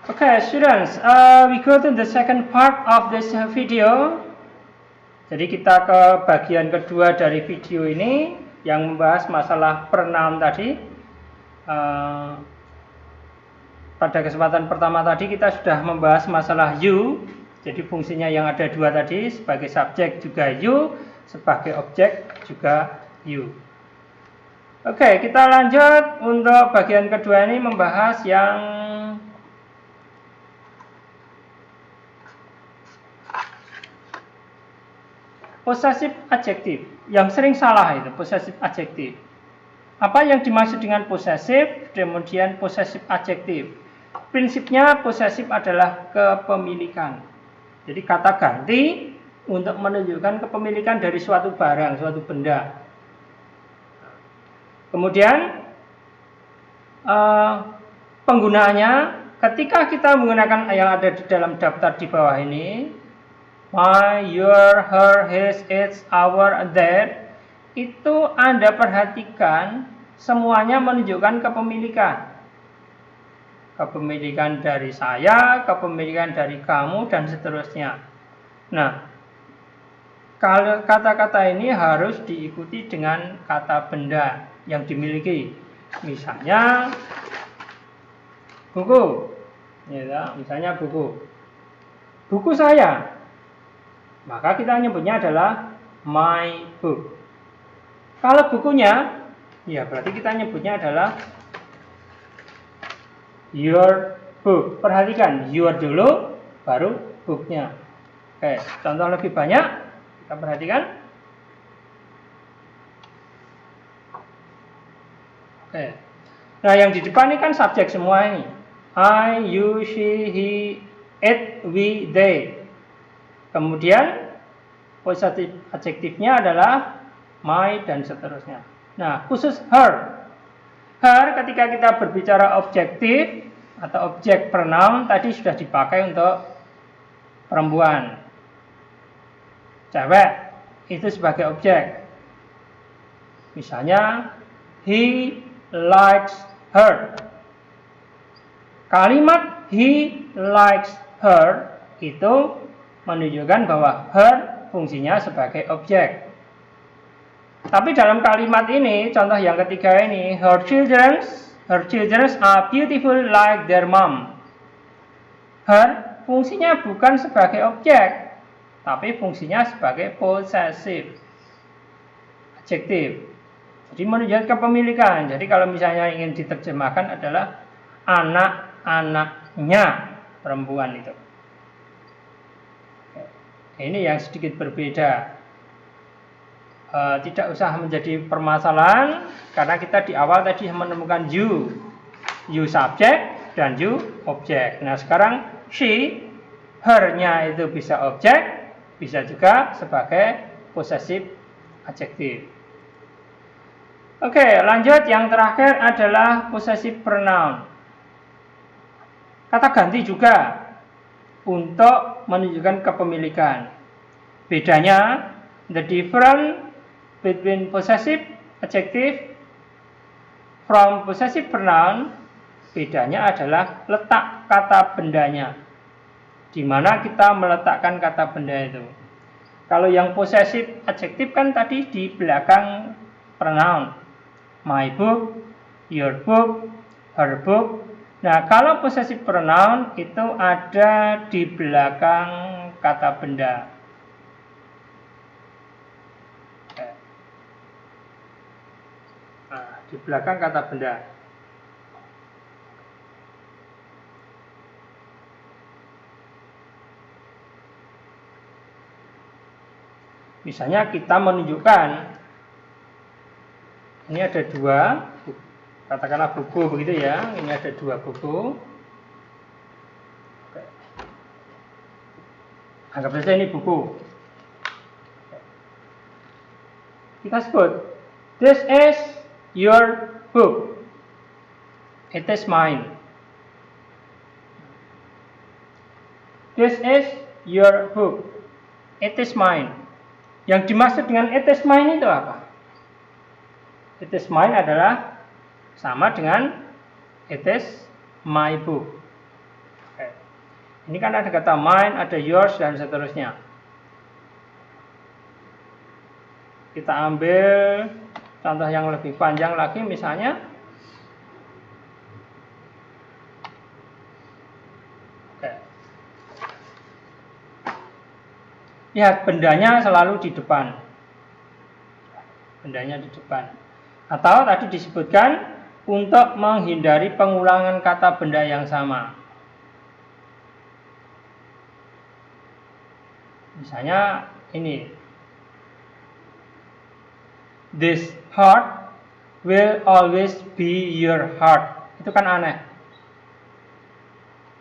Okay, students, we go to the second part of this video. Jadi kita ke bagian kedua dari video ini yang membahas masalah pronoun tadi. Pada kesempatan pertama tadi kita sudah membahas masalah you. Jadi fungsinya yang ada dua tadi, sebagai subjek juga you, sebagai objek juga you. Oke, kita lanjut untuk bagian kedua ini membahas yang possessive adjective. Yang sering salah itu possessive adjective. Apa yang dimaksud dengan possessive, kemudian possessive adjective? Prinsipnya possessive adalah kepemilikan. Jadi kata ganti untuk menunjukkan kepemilikan dari suatu barang, suatu benda. Kemudian penggunaannya ketika kita menggunakan yang ada di dalam daftar di bawah ini, my, your, her, his, its, our, their, itu Anda perhatikan semuanya menunjukkan kepemilikan. Kepemilikan dari saya, kepemilikan dari kamu, dan seterusnya. Nah, kata-kata ini harus diikuti dengan kata benda yang dimiliki. Misalnya buku, ya, misalnya buku. Buku saya, maka kita nyebutnya adalah my book. Kalau bukunya, ya berarti kita nyebutnya adalah your book. Perhatikan, your dulu, baru booknya. Oke, contoh lebih banyak, kita perhatikan. Oke, nah yang di depan ini kan subjek semua ini. I, you, she, he, it, we, they. Kemudian possessive adjektifnya adalah my dan seterusnya. Nah, khusus her. Her ketika kita berbicara objektif atau objek pronoun tadi sudah dipakai untuk perempuan. Cewek itu sebagai objek. Misalnya he likes her. Kalimat he likes her itu menunjukkan bahwa her fungsinya sebagai objek. Tapi dalam kalimat ini, contoh yang ketiga ini, her children are beautiful like their mom. Her fungsinya bukan sebagai objek, tapi fungsinya sebagai possessive adjective. Jadi menunjukkan kepemilikan. Jadi kalau misalnya ingin diterjemahkan adalah anak-anaknya perempuan itu. Ini yang sedikit berbeda. Tidak usah menjadi permasalahan karena kita di awal tadi menemukan you subjek dan you objek. Nah sekarang she, her-nya itu bisa objek, bisa juga sebagai possessive adjective. Oke, lanjut yang terakhir adalah possessive pronoun. Kata ganti juga untuk menunjukkan kepemilikan. Bedanya, the difference between possessive adjective from possessive pronoun, bedanya adalah letak kata bendanya. Di mana kita meletakkan kata benda itu. Kalau yang possessive adjective kan tadi di belakang pronoun. My book, your book, her book. Nah, kalau possessive pronoun itu ada di belakang kata benda. Di belakang kata benda. Misalnya kita menunjukkan ini ada dua, katakanlah buku begitu ya. Ini ada dua buku. Anggap saja ini buku. Kita sebut, this is your book. It is mine. This is your book. It is mine. Yang dimaksud dengan it is mine itu apa? It is mine adalah sama dengan it is my book. Oke. Ini kan ada kata mine, ada yours, dan seterusnya. Kita ambil contoh yang lebih panjang lagi, misalnya lihat bendanya selalu di depan. Bendanya di depan. Atau tadi disebutkan untuk menghindari pengulangan kata benda yang sama. Misalnya ini. This heart will always be your heart. Itu kan aneh.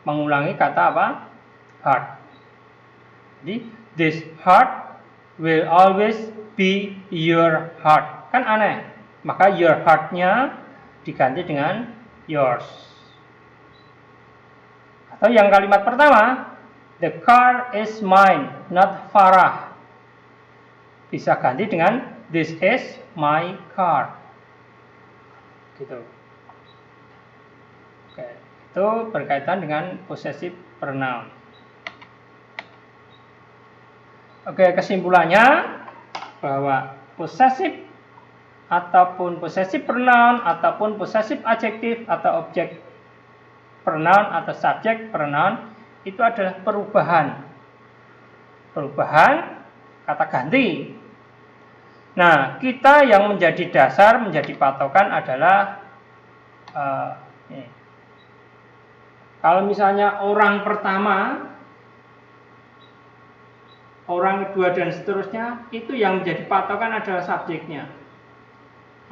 Mengulangi kata apa? Heart. Jadi this heart will always be your heart. Kan aneh. Maka your heart-nya diganti dengan yours. Atau yang kalimat pertama, the car is mine, not Farah. Bisa ganti dengan this is my car. Gitu. Oke, itu berkaitan dengan possessive pronoun. Oke, kesimpulannya bahwa possessive ataupun possessive pronoun ataupun possessive adjective atau objek pronoun atau subjek pronoun itu adalah perubahan kata ganti. Nah, kita yang menjadi dasar, menjadi patokan adalah ini. Kalau misalnya orang pertama, orang kedua dan seterusnya, itu yang menjadi patokan adalah subjeknya.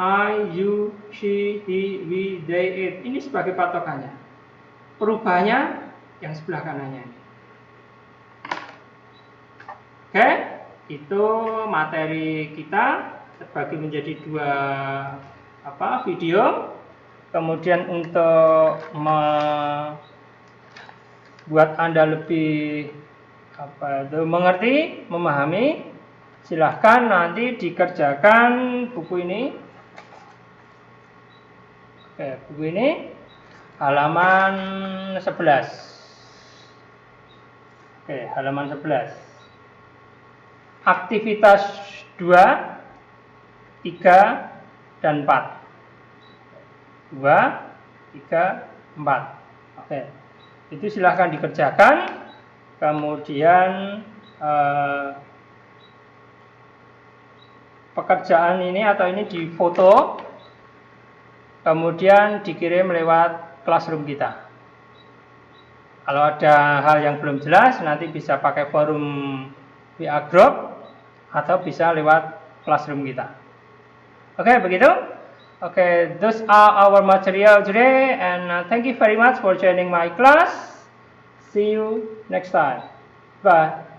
I, you, she, he, we, they, it. Ini sebagai patokannya. Perubahannya yang sebelah kanannya ini. Oke, itu materi kita terbagi menjadi dua video. Kemudian untuk membuat Anda lebih mengerti, memahami, silahkan nanti dikerjakan buku ini. Oke, buku ini halaman 11. Oke, halaman 11. Aktivitas 2, 3, dan 4. 2, 3, 4. Oke. Itu silahkan dikerjakan. Kemudian pekerjaan ini atau ini difoto. Kemudian dikirim lewat classroom kita. Kalau ada hal yang belum jelas, nanti bisa pakai forum WA group atau bisa lewat classroom kita. Oke, begitu. Oke, those are our material today, and thank you very much for joining my class. See you next time. Bye.